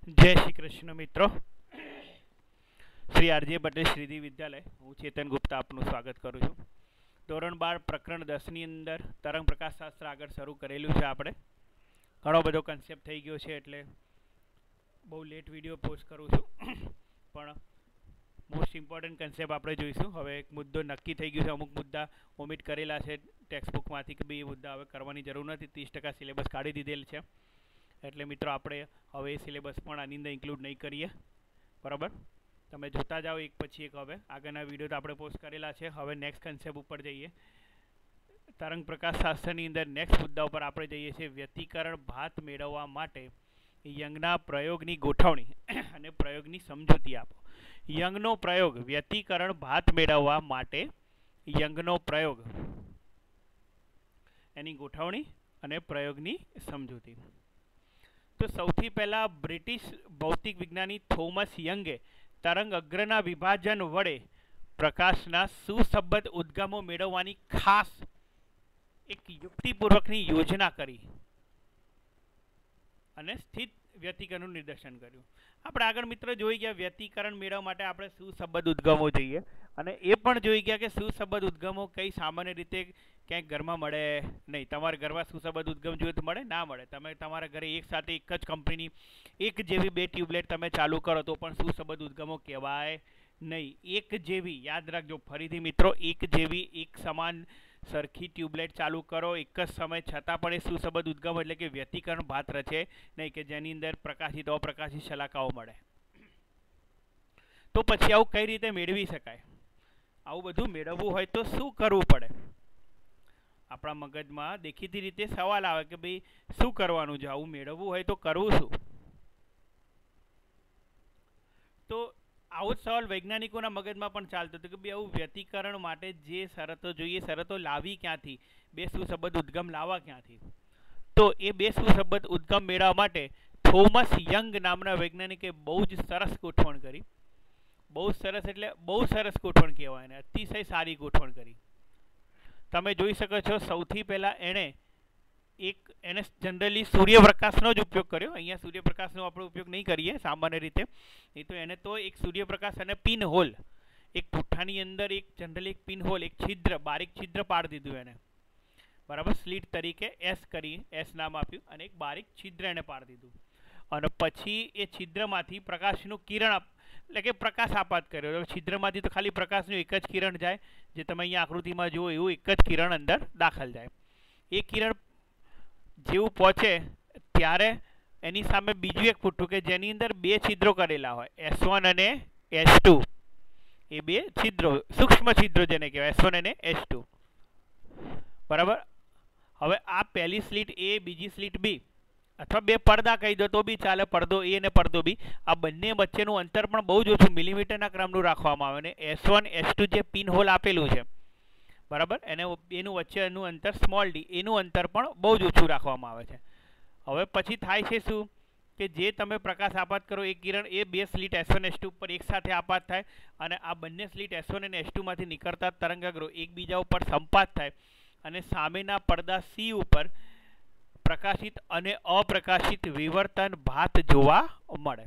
जय श्री कृष्ण मित्रों। श्री आरजे पटेल श्रीदेवी विद्यालय हूँ चेतन गुप्ता आपનું સ્વાગત કરું છું। ધોરણ 12 પ્રકરણ 10 ની અંદર તરંગ પ્રકાશ શાસ્ત્ર આગળ શરૂ કરેલું છે। આપણે ઘણો બધો કન્સેપ્ટ થઈ ગયો છે એટલે બહુ લેટ વિડીયો પોસ્ટ કરું છું, પણ મોસ્ટ ઇમ્પોર્ટન્ટ કન્સેપ્ટ આપણે જોઈશું। હવે એક મુદ્દો નક્કી થઈ ગયો છે, અમુક મુદ્દા ઓમિટ કરેલા છે ટેક્સ્ટબુકમાંથી કે ભાઈ એ મુદ્દા હવે કરવાની જરૂર નથી, 30% સિલેબસ કાઢી દીધેલ છે એટલે મિત્રો આપણે હવે એ સિલેબસ પણ આની અંદર ઇન્ક્લુડ નહીં કરીએ, બરાબર। તમે જોતા જાઓ એક પછી એક। હવે આગળના વિડીયો તો આપણે પોસ્ટ કરેલા છે। હવે નેક્સ્ટ કન્સેપ્ટ ઉપર જઈએ। તરંગ પ્રકાશ શાસ્ત્રની અંદર નેક્સ્ટ મુદ્દા ઉપર આપણે જઈએ છીએ વ્યતિકરણ ભાત મેળવવા માટે યંગના પ્રયોગની ગોઠવણી અને પ્રયોગની સમજૂતી આપો। યંગનો પ્રયોગ વ્યતિકરણ ભાત મેળવવા માટે યંગનો પ્રયોગ એની ગોઠવણી અને પ્રયોગની સમજૂતી। તો સૌથી પહેલા બ્રિટિશ ભૌતિક વિજ્ઞાની થોમસ યંગે તરંગ અગ્રના વિભાજન વડે પ્રકાશના સુસંબદ્ધ ઉદ્ગમો મેળવવાની ખાસ એક યુક્તિપૂર્વકની યોજના કરી અને સ્થિત વ્યતિકરણનું નિદર્શન કર્યું। આપણે આગળ મિત્ર જોઈ ગયા વ્યતિકરણ મેળવવા માટે આપણે સુસંબદ્ધ ઉદ્ગમો જોઈએ અને એ પણ જોઈ ગયા કે સુસંબદ્ધ ઉદ્ગમો કઈ સામાન્ય રીતે ક્યાંક ઘરમાં મળે નહીં। તમારા ઘરમાં સુસંબદ્ધ ઉદ્ગમ જોઈએ તો મળે ના મળે। તમે તમારા ઘરે એક સાથે એક જ કંપનીની એક જેવી બે ટ્યુબલાઇટ તમે ચાલુ કરો તો પણ સુસંબદ્ધ ઉદ્ગમો કહેવાય નહીં। એક જેવી યાદ રાખજો ફરીથી મિત્રો, એક જેવી એક સમાન સરખી ટ્યુબલાઇટ ચાલુ કરો એક જ સમય છતાં પણ એ સુસંબદ્ધ ઉદ્ગમ એટલે કે વ્યતિકરણ ભાત રચે નહીં કે જેની અંદર પ્રકાશિત અપ્રકાશિત શલાકાઓ મળે। તો પછી આવું કઈ રીતે મેળવી શકાય? આવું બધું મેળવવું હોય તો શું કરવું પડે? આપણા મગજમાં દેખીતી રીતે સવાલ આવે કે ભાઈ શું કરવાનું છે, આવું મેળવવું હોય તો કરવું શું? તો આવો જ સવાલ વૈજ્ઞાનિકોના મગજમાં પણ ચાલતો હતો કે ભાઈ આવું વ્યતિકરણ માટે જે શરતો જોઈએ શરતો લાવી ક્યાંથી, બે સુસંબદ્ધ ઉદ્ગમ લાવવા ક્યાંથી? તો એ બે સુસંબદ્ધ ઉદ્ગમ મેળવવા માટે થોમસ યંગ નામના વૈજ્ઞાનિકે બહુ જ સરસ ગોઠવણ કરી। બહુ સરસ એટલે બહુ સરસ ગોઠવણ કહેવાય એને, અતિશય સારી ગોઠવણ કરી। તમે જોઈ શકો છો સૌથી પહેલાં એને જનરલી સૂર્યપ્રકાશનો જ ઉપયોગ કર્યો। અહીંયા સૂર્યપ્રકાશનો આપણે ઉપયોગ નહીં કરીએ સામાન્ય રીતે, નહીં તો એને તો એક સૂર્યપ્રકાશ અને પિન હોલ, એક પુઠ્ઠાની અંદર એક જનરલી એક પિન હોલ, એક છિદ્ર, બારીક છિદ્ર પાડી દીધું એને, બરાબર। સ્લીટ તરીકે એસ કરી એસ નામ આપ્યું અને એક બારીક છિદ્ર એને પાડી દીધું અને પછી એ છિદ્રમાંથી પ્રકાશનું કિરણ એટલે કે પ્રકાશ આપાત કર્યો। છિદ્રમાંથી તો ખાલી પ્રકાશનું એક જ કિરણ જાય, જે તમે અહીંયા આકૃતિમાં જુઓ એવું એક જ કિરણ અંદર દાખલ જાય। એ કિરણ જેવું પહોંચે ત્યારે એની સામે બીજું એક પુઠ્ઠું કે જેની અંદર બે છિદ્રો કરેલા હોય, S1 અને S2, એ બે છિદ્રો સૂક્ષ્મ છિદ્રો જેને કહેવાય S1 અને S2, બરાબર। હવે આ પહેલી સ્લીટ એ, બીજી સ્લીટ બી, અથવા બે પડદા કહી દો તો બી ચાલે, પડદો એ અને પડદો બી, આ બંને વચ્ચેનું અંતર પણ બહુ જ ઓછું મિલીમીટરના ક્રમનું રાખવામાં આવે અને S1 S2 જે પિન હોલ આપેલું છે, બરાબર, એનું વચ્ચેનું અંતર સ્મોલ ડી, એનું અંતર પણ બહુ જ ઓછું રાખવામાં આવે છે। હવે પછી થાય છે શું કે જે તમે પ્રકાશ આપાત કરો એ કિરણ એ બે સ્લીટ S1 S2 ઉપર એકસાથે આપાત થાય અને આ બંને સ્લીટ S1 અને S2 માંથી નીકળતા તરંગાગ્રો એકબીજા ઉપર સંપાત થાય અને સામેના પડદા C ઉપર પ્રકાશિત અને અપ્રકાશિત વિવર્તન ભાત જોવા મળે।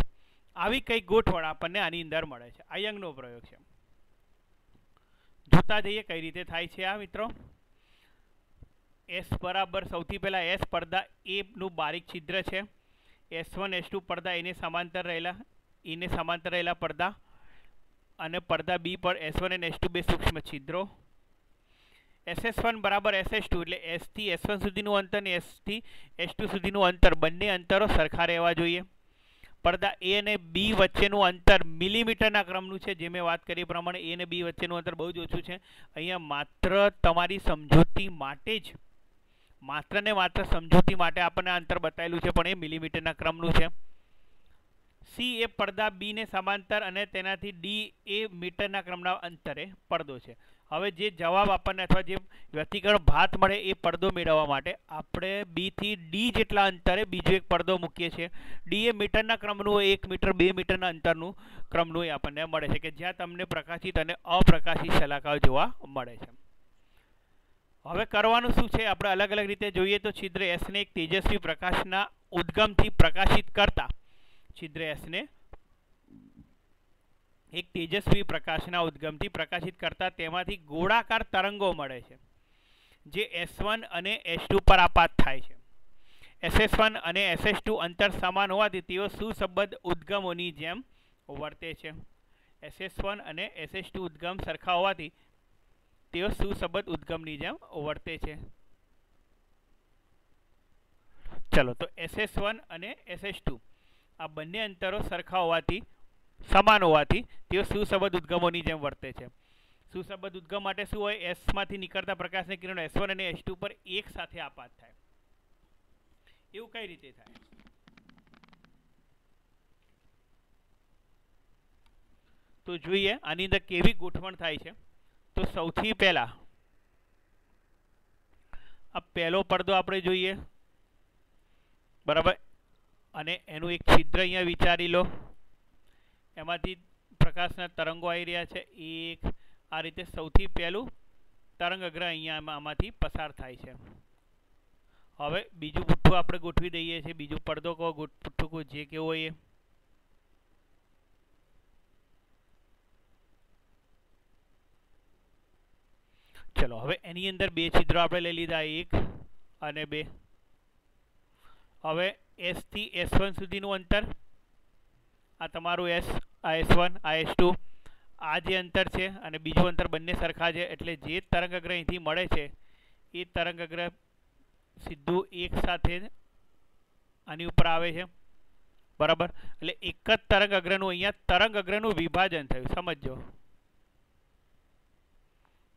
આવી કઈ ગોઠવણ આપણને આની અંદર મળે છે। આ યંગનો પ્રયોગ છે। જોતા જઈએ કઈ રીતે થાય છે આ મિત્રો। S બરાબર સૌથી પહેલા S પડદા એ નું બારીક છિદ્ર છે, S1 S2 પડદા એને સમાંતર રહેલા પડદા અને પડદા બી પર S1 અને S2 બે સૂક્ષ્મ છિદ્રો। SS1 બરાબર SS2 એટલે S થી S1 સુધીનું અંતર અને S થી S2 સુધીનું અંતર બંને અંતરો સરખા રહેવા જોઈએ। પડદા એ અને બી વચ્ચેનું અંતર મિલીમીટરના ક્રમનું છે, જે મેં વાત કરી પ્રમાણે એ અને બી વચ્ચેનું અંતર બહુ જ ઓછું છે। અહીંયા માત્ર તમારી સમજૂતી માટે જ, માત્ર ને માત્ર સમજૂતી માટે આપણને અંતર બતાવેલું છે, પણ એ મિલીમીટરના ક્રમનું છે। સી એ પડદા બી ને સમાંતર અને તેનાથી ડી એ મીટરના ક્રમના અંતરે પડદો છે। હવે જે જવાબ આપણને અથવા જે વ્યતિકરણ ભાત મળે એ પડદો મેળવવા માટે આપણે બી થી ડી જેટલા અંતરે બીજો એક પડદો મૂકીએ છીએ। ડી એ મીટરના ક્રમનું હોય, 1 મીટર 2 મીટરના અંતરનું ક્રમનું એ આપણને મળે છે કે જ્યાં તમને પ્રકાશિત અને અપ્રકાશિત શલાકાઓ જોવા મળે છે। હવે કરવાનું શું છે, આપણે અલગ અલગ રીતે જોઈએ તો છિદ્ર S ને એક તેજસ્વી પ્રકાશના ઉદ્ગમથી પ્રકાશિત કરતા છિદ્ર S ને એક તેજસ્વી પ્રકાશના ઉદ્ગમથી પ્રકાશિત કરતા તેમાંથી ગોળાકાર તરંગો મળે છે જે S1 અને S2 પર આપાત થાય છે. SS1 અને SS2 અંતર સમાન હોવાથી તેઓ સુસંબદ્ધ ઉદ્ગમોની જેમ વર્તે છે. SS1 અને SS2 ઉદ્ગમ સરખા હોવાથી તેઓ સુસંબદ્ધ ઉદ્ગમની જેમ વર્તે છે. ચલો, તો SS1 અને SS2 આ બંને અંતરો સરખા હોવાથી સમાન હોવાથી તેઓ સુસંબદ્ધ ઉદ્ગમોની જેમ વર્તે છે. સુસંબદ્ધ ઉદ્ગમ માટે શું હોય? S માંથી નીકળતા પ્રકાશની કિરણો S1 અને S2 પર એક સાથે આપાત થાય. એવું કઈ રીતે થાય? તો જોઈએ આની અંદર કેવી ગોઠવણ થાય છે. તો સૌથી પહેલા આ પહેલો પડદો આપણે જોઈએ, બરાબર, અને એનું એક છિદ્ર અહીંયા વિચારી લો. એમાંથી પ્રકાશના તરંગો આવી રહ્યા છે. એક આ રીતે સૌથી પહેલું તરંગ અગ્ર અહીંયા આમાંથી પસાર થાય છે. હવે બીજું પુઠ્ઠું આપણે ગોઠવી દઈએ છીએ. બીજું પડદો કહો, પુઠ્ઠું કહો, જે કેવો હોય એ. ચલો, હવે એની અંદર બે છિદ્રો આપણે લઈ લીધા, એક અને બે. હવે S થી S1 સુધીનું અંતર, આ તમારું S, આ S1, આ S2, આ જે અંતર છે અને બીજું અંતર બંને સરખા છે. એટલે જે તરંગ અગ્ર અહીંથી મળે છે એ તરંગ અગ્ર સીધું એક સાથે આની ઉપર આવે છે, બરાબર. એટલે એક જ તરંગ અગ્રનું અહીંયા તરંગ અગ્રનું વિભાજન થયું. સમજો,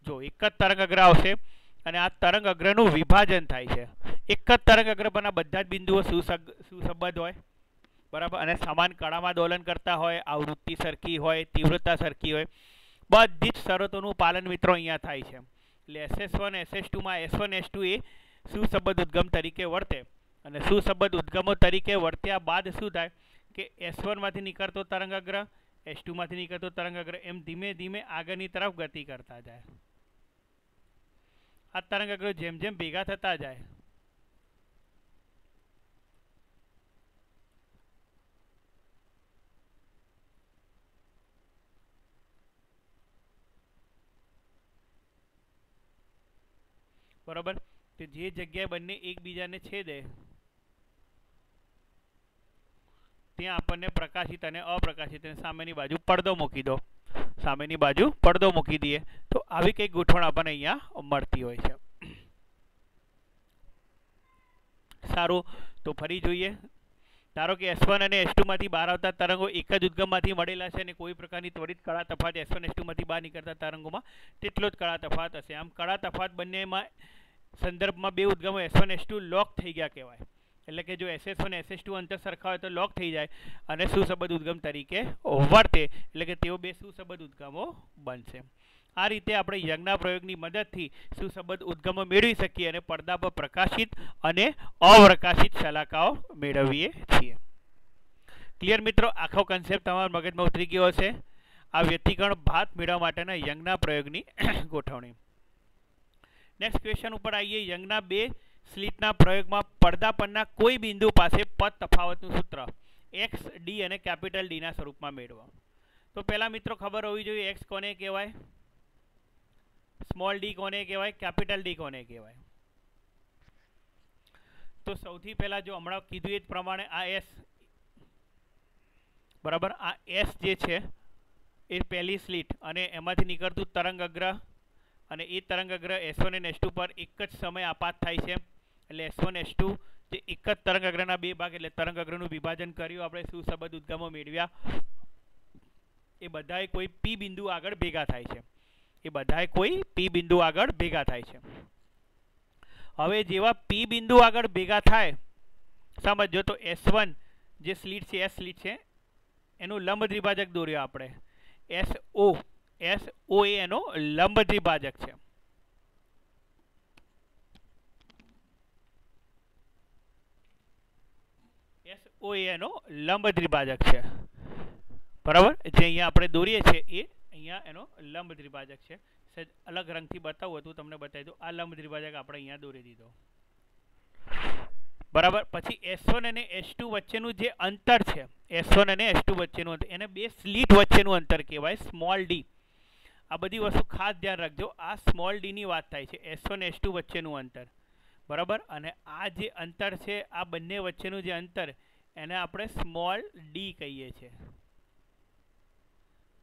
જો એક જ તરંગ અગ્ર આવશે અને આ તરંગ અગ્રનું વિભાજન થાય છે. એક જ તરંગ અગ્ર પરના બધા જ બિંદુઓ સુસંબદ્ધ હોય, બરાબર, અને સમાન કળામાં દોલન કરતા હોય, આવૃત્તિ સરખી હોય, તીવ્રતા સરખી હોય, બધી જ શરતોનું પાલન મિત્રો અહીંયા થાય છે. એટલે SS1 SS2 માં S1 S2 એ સુસંબદ્ધ ઉદ્ગમ તરીકે વર્તે, અને સુસંબદ્ધ ઉદ્ગમો તરીકે વર્ત્યા બાદ શું થાય કે S1 માંથી નીકળતો તરંગ અગ્ર, S2 માંથી નીકળતો તરંગ અગ્ર એમ ધીમે ધીમે આગળની તરફ ગતિ કરતા જાય. આ તરંગ અગ્ર જેમ જેમ ભેગા થતા જાય બરોબર, તો જે જગ્યાએ બંને એકબીજાને છેદે ત્યાં આપણને પ્રકાશિત અને અપ્રકાશિત સામેની બાજુ પડદો મૂકી દો. સામેની બાજુ પડદો મૂકી દઈએ તો આવી કઈ ગોઠવણ આપણને અહીંયા મળતી હોય છે. સારું, તો ફરી જોઈએ. ધારો કે S1 અને S2 માંથી બહાર આવતા તરંગો એક જ ઉદ્ગમમાંથી મળેલા છે અને કોઈ પ્રકારની ત્વરિત કળા તફાવત S1 S2 માંથી બહાર નીકળતા તરંગોમાં તેટલો જ કળા તફાવત હશે. આમ કળા તફાવત બંનેમાં સંદર્ભમાં બે ઉદ્ગમો S1 S2 લોક થઈ ગયા કહેવાય. એટલે કે જો SS1 અને SS2 અંતર સરખા હોય તો લોક થઈ જાય અને સુસંબદ્ધ ઉદ્ગમ તરીકે વર્તે. એટલે કે તેઓ બે સુસંબદ્ધ ઉદ્ગમો બનશે. આ રીતે આપણે યંગના પ્રયોગની મદદથી સુસંબદ્ધ ઉદ્ગમો મેળવી શકીએ અને પડદા પર પ્રકાશિત અને અપ્રકાશિત શલાકાઓ મેળવીએ છીએ. ક્લિયર મિત્રો? આખો કન્સેપ્ટ તમારા મગજમાં ઉતરી ગયો હશે. આ વ્યતિકરણ ભાત મેળવવા માટેના યંગના પ્રયોગની ગોઠવણી. નેક્સ્ટ ક્વેશ્ચન ઉપર આવીએ. યંગના બે સ્લિટના પ્રયોગમાં પડદા પરના કોઈ બિંદુ પાસે પદ તફાવતનું સૂત્ર x, d અને કેપિટલ D ના સ્વરૂપમાં મેળવો. તો પહેલા મિત્રો ખબર હોવી જોઈએ x કોને કહેવાય, સ્મોલ d કોને કહેવાય, કેપિટલ D કોને કહેવાય. તો સૌથી પહેલા જો હમણાં કીધું એ જ પ્રમાણે આ S, બરાબર, આ S જે છે એ પહેલી સ્લિટ અને એમાંથી નીકળતું તરંગ અગ્ર અને એ તરંગ અગ્ર S1 અને S2 પર એક જ સમય આપાત થાય છે. એટલે S1 S2 જે એક જ તરંગ અગ્રના બે ભાગ, એટલે તરંગ અગ્રનું વિભાજન કર્યું આપણે, સુસંબદ્ધ ઉદ્ગમો મેળવ્યા. એ બધાએ કોઈ P બિંદુ આગળ ભેગા થાય છે. એ બધાએ કોઈ P બિંદુ આગળ ભેગા થાય છે. હવે જેવા P બિંદુ આગળ ભેગા થાય, સમજો તો S1 જે સ્લિટ છે, S સ્લિટ છે, એનું લંબ દ્વિભાજક દોર્યો આપણે. SO એ એનો લંબ દ્વિભાજક છે. SO એ એનો લંબ દ્વિભાજક છે, બરાબર. જે અહીંયા આપણે દોરીએ છીએ એ અહીંયા એનો લંબ દ્વિભાજક છે. અલગ રંગથી બતાવું હતું, તમને બતાવી દઉં. આ લંબ દ્વિભાજક આપણે અહીંયા દોરી દીધો. બરાબર. પછી S1 અને S2 વચ્ચેનું જે અંતર છે, S1 અને S2 વચ્ચેનું અંતર, એને બે સ્લીટ વચ્ચેનું અંતર કહેવાય, સ્મોલ ડી. આ બધી વસ્તુ ખાસ ધ્યાન રાખજો. આ સ્મોલ ડી ની વાત થાય છે, S1 S2 વચ્ચેનું અંતર. બરાબર. અને આ જે અંતર છે, આ બંને વચ્ચેનું જે અંતર, એને આપણે સ્મોલ ડી કહીએ છીએ.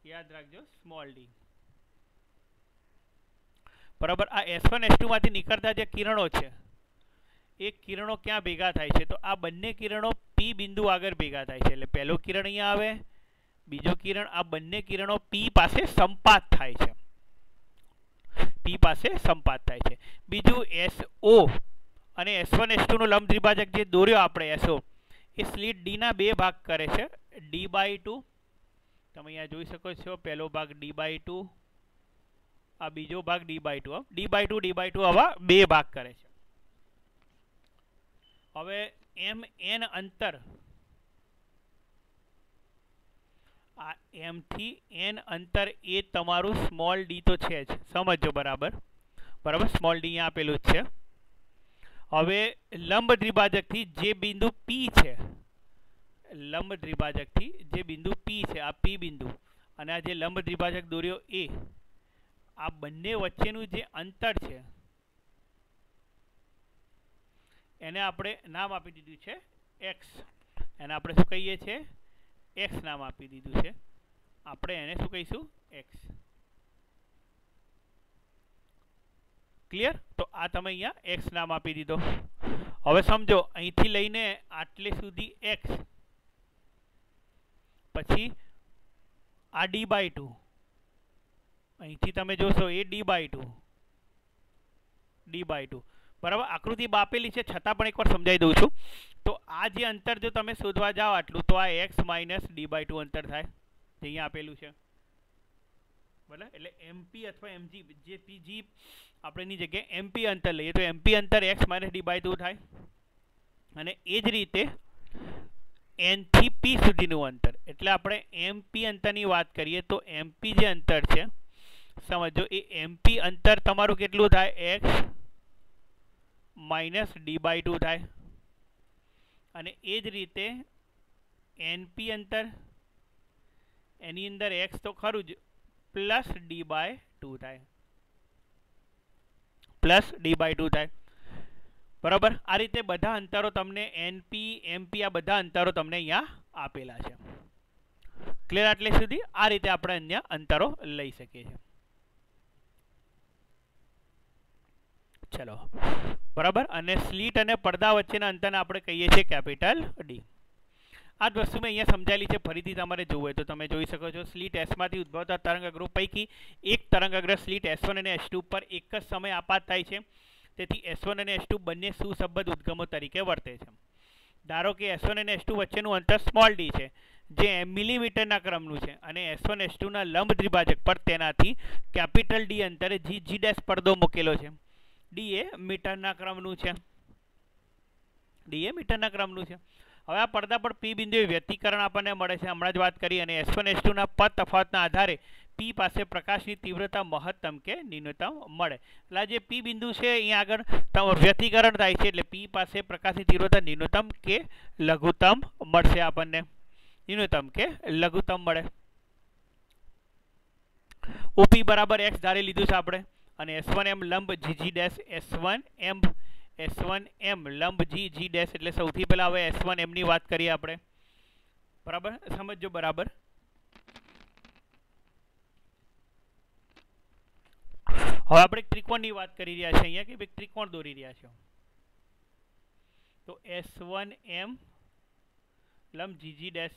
યાદ રાખજો, સ્મોલ ડી. બરાબર. આ S1 S2 માંથી નીકળતા જે કિરણો છે, એ કિરણો ક્યાં ભેગા થાય છે? તો આ બંને કિરણો P બિંદુ આગળ ભેગા થાય છે. એટલે પહેલો કિરણ અહીંયા આવે, બીજો કિરણ, આ બંને કિરણો P પાસે સંપાત થાય છે. P પાસે સંપાત થાય છે. બીજું SO અને S1 S2 નો લંબ દ્વિભાજક જે દોર્યો આપણે, SO, એ સ્લીટ D ના બે ભાગ કરે છે, D/2. તમે અહીંયા જોઈ શકો છો, પહેલો ભાગ D/2, આ બીજો ભાગ D/2. D/2 આવા બે ભાગ કરે છે. હવે MN અંતર, આ M થી N અંતર, એ તમારું સ્મોલ d તો છે જ, સમજો બરાબર. બરાબર. સ્મોલ d અહીંયા આપેલું જ છે. હવે લંબ દ્વિભાજકથી જે બિંદુ P છે, લંબ દ્વિભાજકથી જે બિંદુ P છે, આ P બિંદુ, અને આ જે લંબ દ્વિભાજક દોર્યો A, આ બંને વચ્ચેનું જે અંતર છે, એને આપણે નામ આપી દીધું છે X. એને આપણે શું કહીએ છીએ? X નામ આપી દીધું છે. આપણે એને શું કહીશું? X. ક્લિયર? તો આ તમે અહીંયા X નામ આપી દીધો. હવે સમજો, અહીંથી લઈને આટલે સુધી X, પછી આ D/2, અહીંથી તમે જોશો એ D/2. બરાબર. આકૃતિ બાપેલી છે, છતાં પણ એકવાર સમજાવી દઉં છું. તો આ જે અંતર જો તમે શોધવા જાઓ આટલું, તો આ X - D/2 અંતર થાય, જે અહીંયા આપેલું છે. બરાબર. એટલે MP અથવા MG, જે PG આપણે એની જગ્યાએ MP અંતર લઈએ, તો MP અંતર X - D/2 થાય. અને એ જ રીતે N થી P સુધીનું અંતર, એટલે આપણે MP અંતરની વાત કરીએ, તો MP જે અંતર છે, સમજો, એ MP અંતર તમારું કેટલું થાય? X - D/2 થાય. અને એ જ રીતે NP અંતર, એની અંદર X તો ખરું જ, પ્લસ D/2 થાય. બરાબર. આ રીતે બધા અંતરો તમને NP, MP, આ બધા અંતરો તમને અહીંયા આપેલા છે. ક્લિયર? આટલે સુધી આ રીતે આપણે અહીંયા અંતરો લઈ શકીએ છીએ. ચલો. બરાબર. અને સ્લીટ અને પડદા વચ્ચેના અંતરને આપણે કહીએ છીએ કેપિટલ D. આ જ વસ્તુ મેં અહીંયા સમજાયેલી છે, ફરીથી તમારે જોવું હોય તો તમે જોઈ શકો છો. સ્લીટ S માંથી ઉદ્ભવતા તરંગ અગ્રો પૈકી એક તરંગ અગ્ર સ્લીટ S1 અને S2 પર એક જ સમય આપાત થાય છે. તેથી S1 અને S2 બંને સુસંબદ્ધ ઉદ્ગમો તરીકે વર્તે છે. ધારો કે S1 અને S2 વચ્ચેનું અંતર સ્મોલ d છે, જે મિલીમીટરના ક્રમનું છે, અને S1 S2 ના લંબ દ્વિભાજક પર તેનાથી કેપિટલ D અંતરે G' પડદો મૂકેલો છે. D એ મીટરના ક્રમનું છે. હવે આ પડદા પર P બિંદુએ વ્યતિકરણ આપણને મળે છે, હમણાં જ વાત કરી. અને S1 S2 ના પદ તફાવતના આધારે P પાસે પ્રકાશની તીવ્રતા મહત્તમ કે ન્યૂનતમ મળે. એટલે જે P બિંદુ છે, અહીંયા આગળ વ્યતિકરણ થાય છે, એટલે P પાસે પ્રકાશની તીવ્રતા ન્યૂનતમ કે લઘુત્તમ મળશે આપણને. મળે. OP બરાબર X ધારી લીધું છે આપણે. અને S1M લંબ GG', S1M લંબ GG', એટલે સૌથી પહેલા હવે S1M ની વાત કરીએ આપણે. બરાબર. સમજો બરાબર. હવે આપણે ત્રિકોણની વાત કરી રહ્યા છીએ અહીંયા, કે ત્રિકોણ દોરી રહ્યા છે. તો S1M લંબ GG',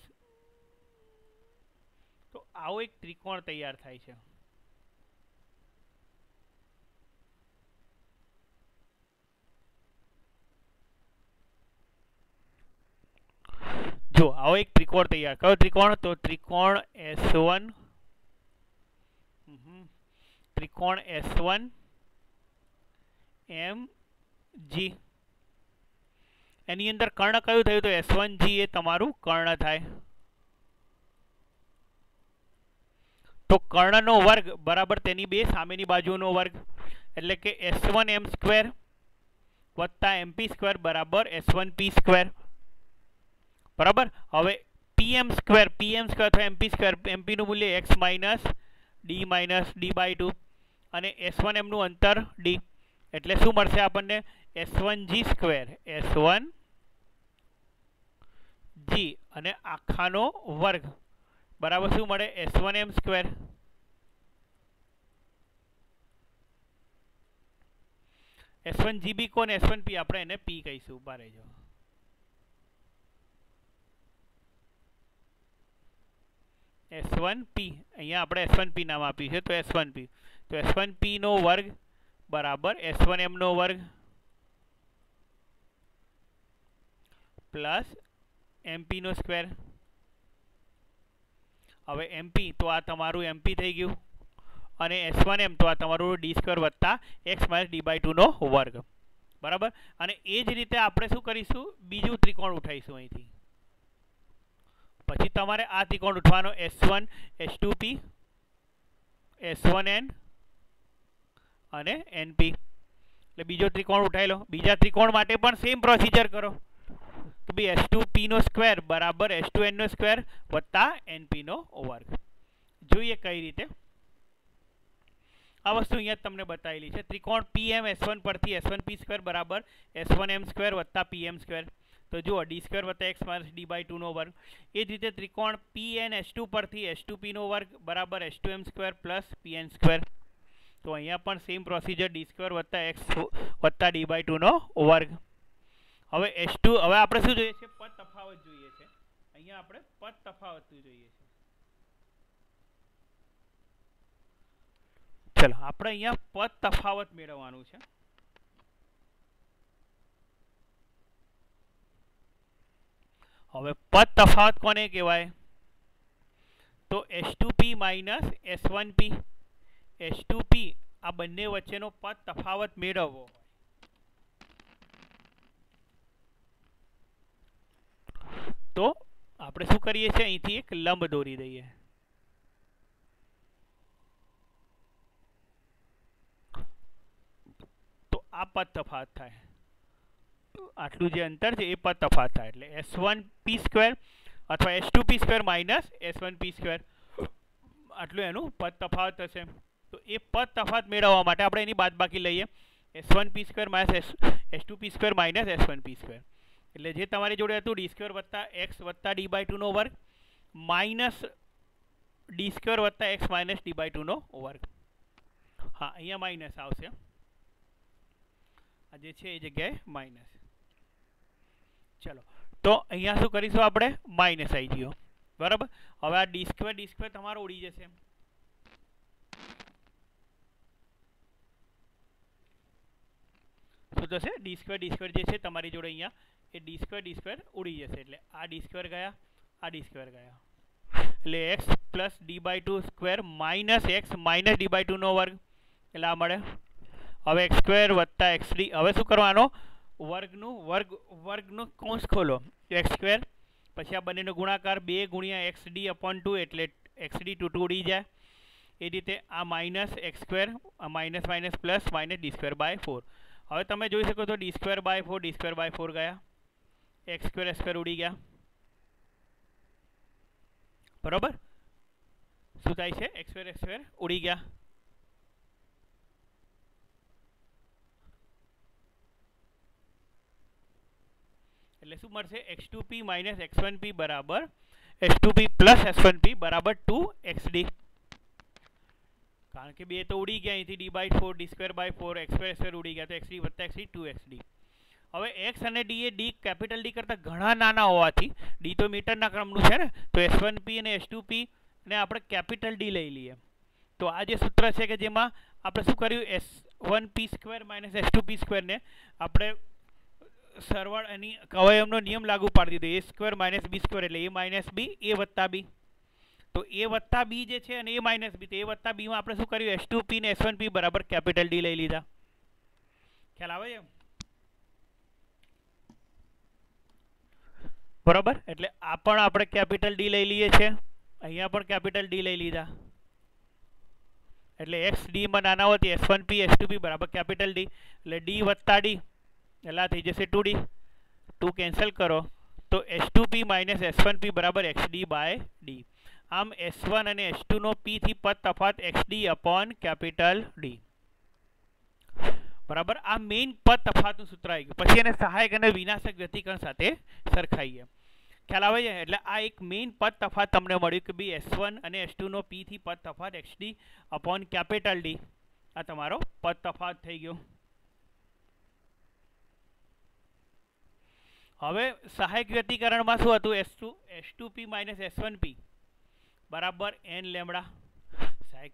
તો આવો એક ત્રિકોણ તૈયાર થાય છે. જો આવો એક ત્રિકોણ તૈયાર. કયો ત્રિકોણ? તો ત્રિકોણ S1, ત્રિકોણ S1 MG. એની અંદર કર્ણ કયું થયું? તો S1G એ તમારું કર્ણ થાય. તો કર્ણનો વર્ગ બરાબર તેની બે સામેની બાજુનો વર્ગ, એટલે કે S1M² વત્તા એમપી સ્ક્વેર બરાબર S1P સ્ક્વેર. બરાબર. હવે પીએમ સ્ક્વેર અથવા એમપી સ્ક્વેર, એમપીનું મૂલ્ય x માઇનસ d/2 અને S1 એમનું અંતર d, એટલે શું મળશે આપણને? S1G સ્ક્વેર, S1G અને આખાનો વર્ગ બરાબર શું મળે? S1M square. S1GB કોણ? S1P, આપણે એને P કહીશું. ઉભા રહેજો. S1P, અહીંયા આપણે S1P નામ આપ્યું છે, તો S1P. તો S1P નો વર્ગ બરાબર S1M નો વર્ગ પ્લસ MP નો સ્ક્વેર. હવે MP તો આ તમારું MP થઈ ગયું અને S1M તો આ તમારું d સ્ક્વેર વત્તા x માઇનસ d/2 નો વર્ગ. બરાબર. અને એ જ રીતે આપણે શું કરીશું? બીજું ત્રિકોણ ઉઠાઈશું અહીંથી. પછી તમારે આ ત્રિકોણ ઉઠવાનો S1 S2P S1N અને NP. એટલે બીજો ત્રિકોણ ઉઠાઈ લો. બીજા ત્રિકોણ માટે પણ સેમ પ્રોસિજર કરો કે ભાઈ S2P નો સ્ક્વેર બરાબર S2N નો સ્ક્વેર વત્તા NP નો વર્ગ. જોઈએ કઈ રીતે. આ વસ્તુ અહીંયા તમને બતાવેલી છે. ત્રિકોણ PM S1 પરથી S1P સ્ક્વેર બરાબર S1M સ્ક્વેર વત્તા PM સ્ક્વેર. તો જુઓ d સ્ક્વેર વત્તા x માઇનસ d/2 નો વર્ગ. એ જ રીતે ત્રિકોણ PN S2 પરથી S2P નો વર્ગ બરાબર S2M square plus PN square. તો અહીંયા પણ સેમ પ્રોસિજર, d સ્ક્વેર વત્તા x વત્તા d/2 નો વર્ગ. હવે S2, હવે આપણે શું જોઈએ છે? પદ તફાવત જોઈએ છે. અહીંયા આપણે પદ તફાવત જોઈએ છે. ચલો આપણે અહીંયા પદ તફાવત મેળવવાનું છે. હવે પદ તફાવત કોને કહેવાય? તો S2P માઇનસ S1P. S2P આ બંને વચ્ચેનો પદ તફાવત મેળવવો હોય તો આપણે શું કરીએ છીએ? અહીંથી એક લંબ દોરી દઈએ. તો આ પદ તફાવત થાય. આટલું જે અંતર છે એ પદ તફાવત થાય. એટલે S1P સ્ક્વેર અથવા S2P square minus S1P square, આટલું એનું પદ તફાવત થશે. તો એ પદ તફાવત મેળવવા માટે આપણે એની બાદબાકી લઈએ. S1P square minus S2P square minus S1P square. એટલે જે તમારી જોડે હતું d સ્ક્વેર વત્તા x વત્તા d/2 નો વર્ગ માઇનસ d સ્ક્વેર વત્તા x માઇનસ d/2 નો વર્ગ. હા, અહીંયા માઇનસ આવશે. આ જે છે એ જગ્યાએ માઇનસ. ચલો, તો અહીંયા શું કરીશું આપણે? માઇનસ આવી ગયો. બરાબર. હવે આ d સ્ક્વેર તમારો ઉડી જશે. શું થશે? d સ્ક્વેર જે છે તમારી જોડે અહીંયા એ d સ્ક્વેર ઉડી જશે. એટલે આ d સ્ક્વેર ગયા, આ d સ્ક્વેર ગયા. એટલે x plus d/2 square minus x minus d/2 નો વર્ગ. એટલે આ મળે. હવે x સ્ક્વેર વત્તા xd. હવે શું કરવાનો? વર્ગનું કૌંસ ખોલો. x સ્ક્વેર પછી આ બંનેનો ગુણાકાર 2 ગુણ્યા xd/2 એટલે xd ઉડી જાય. એ રીતે આ માઇનસ x સ્ક્વેર, આ minus minus plus minus d²/4. હવે તમે જોઈ શકો છો d²/4 ગયા. x સ્ક્વેર ઉડી ગયા. બરોબર. શું થાય છે? x સ્ક્વેર ઉડી ગયા. એટલે શું મળશે? x2p માઇનસ x1p બરાબર x2p પ્લસ s1p બરાબર 2xd. કારણ કે બે તો ઉડી ગયા અહીંથી d/4 d²/4 x સ્ક્વેર ઉડી ગયા, તો xd વત્તા xd 2xd. હવે x અને d એ કેપિટલ D કરતાં ઘણા નાના હોવાથી, d તો મીટરના ક્રમનું છે ને, તો s1p અને s2p ને આપણે કેપિટલ D લઈ લઈએ. તો આ જે સૂત્ર છે કે જેમાં આપણે શું કર્યું? s1p સ્ક્વેર માઇનસ s2p સ્ક્વેરને આપણે સરવાળ એની અવયવનો નિયમ લાગુ પાડી દીધો. a square minus b square એટલે a માઇનસ b, a વત્તા b. તો a વત્તા b જે છે અને a માઇનસ b, તો a વત્તા b માં આપણે શું કર્યું? s2p ને s1p બરાબર કેપિટલ D લઈ લીધા. ખ્યાલ આવે છે? બરાબર. એટલે આ પણ આપણે કેપિટલ D લઈ લઈએ છીએ, અહીંયા પણ કેપિટલ D લઈ લીધા. એટલે x d માં નાના હોવાથી s1p s2p બરાબર કેપિટલ D. એટલે d વત્તા d એટલે આ થઈ જશે 2D, 2 કેન્સલ કરો તો S2P માઇનસ S1P બરાબર XD બાય D. આમ S1 અને S2 નો P થી પદ તફાત XD અપોન કેપિટલ D. બરાબર, આ મેઇન પદ તફાતનું સૂત્ર આવી ગયું. પછી એને સહાયક અને વિનાશક વ્યતિકરણ સાથે સરખાઈએ. ખ્યાલ આવે છે? એટલે આ એક મેઇન પદ તફાત તમને મળ્યું કે ભાઈ S1 અને S2 નો P થી પદ તફાત XD અપોન કેપિટલ D. આ તમારો પદ તફાત થઈ ગયો. હવે સહાયક વ્યતિકરણમાં શું હતું? S2P માઇનસ S1P બરાબર n લેમડા. સહાયક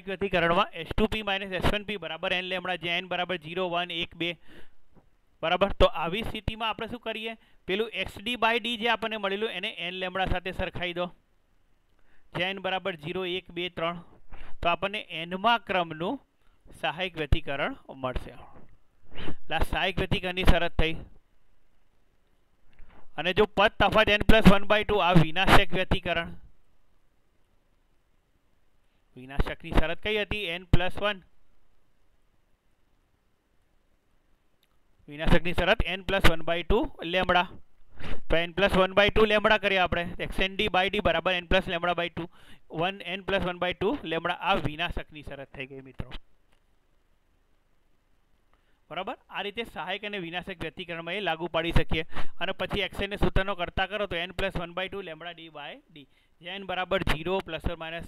વ્યતિકરણમાં S2P માઇનસ S1P બરાબર n લેમડા, જ્યાં n બરાબર 0, 1, 1, 2. બરાબર, તો આવી સ્થિતિમાં આપણે શું કરીએ? પેલું XD બાય D જે આપણને મળેલું એને n લેમડા સાથે સરખાઈ દો, જ્યાં n બરાબર 0, 1, 2, 3. તો આપણને nમા ક્રમનું સહાયક વ્યતિકરણ મળશે. સહાયક વ્યતિકરણની શરત થઈ. અને જો પદ તફાત n+1/2 આ વિનાશક વ્યતિકરણ. વિનાશકની શરત કઈ હતી? n+1. વિનાશકની શરત n+1/2 લેમડા. તો n+1/2 લેમડા કરીએ આપણે. xnd બાય d બરાબર n+λ/2 n+1/2 લેમડા. આ વિનાશકની શરત થઈ ગઈ મિત્રો. બરાબર, આ રીતે સહાયક અને વિનાશક વ્યતિકરણમાં એ લાગુ પાડી શકીએ. અને પછી xn ને સૂત્રનો કરતા કરો તો n+1/2 lambda d by d, જ્યાં n બરાબર 0, ±1,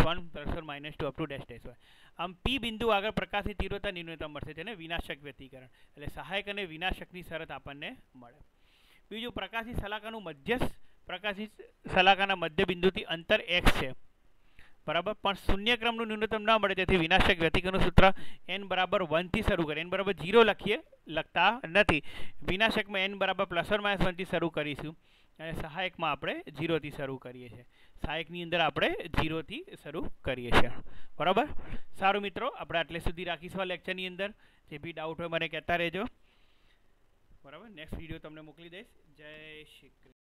±2 અપ ટુ ડેશ ડેશ હોય. આમ P બિંદુ આગળ પ્રકાશની તીવ્રતા ન્યૂનતમ મળશે, જેને વિનાશક વ્યતિકરણ. એટલે સહાયક અને વિનાશકની શરત આપણને મળે. બીજું, પ્રકાશી શલાકાનું મધ્યસ્થ પ્રકાશી શલાકાના મધ્ય બિંદુથી અંતર x છે. બરાબર, પણ શૂન્ય ક્રમનું ન્યૂનતમ ના મળે, તેથી વિનાશક વ્યતિકરણનું સૂત્ર n બરાબર 1 થી શરૂ કરીએ. n બરાબર 0 લખતા નથી. વિનાશકમાં n બરાબર ±1 થી શરૂ કરીશું અને સહાયકમાં આપણે 0 થી શરૂ કરીએ છીએ. સહાયકની અંદર આપણે 0 થી શરૂ કરીએ છીએ. બરાબર, સારું મિત્રો, આપણે આટલે સુધી રાખીશું આ લેક્ચરની અંદર. જે બી ડાઉટ હોય મને કહેતા રહેજો. બરાબર, નેક્સ્ટ વિડીયો તમને મોકલી દઈશ. જય શ્રી કૃષ્ણ.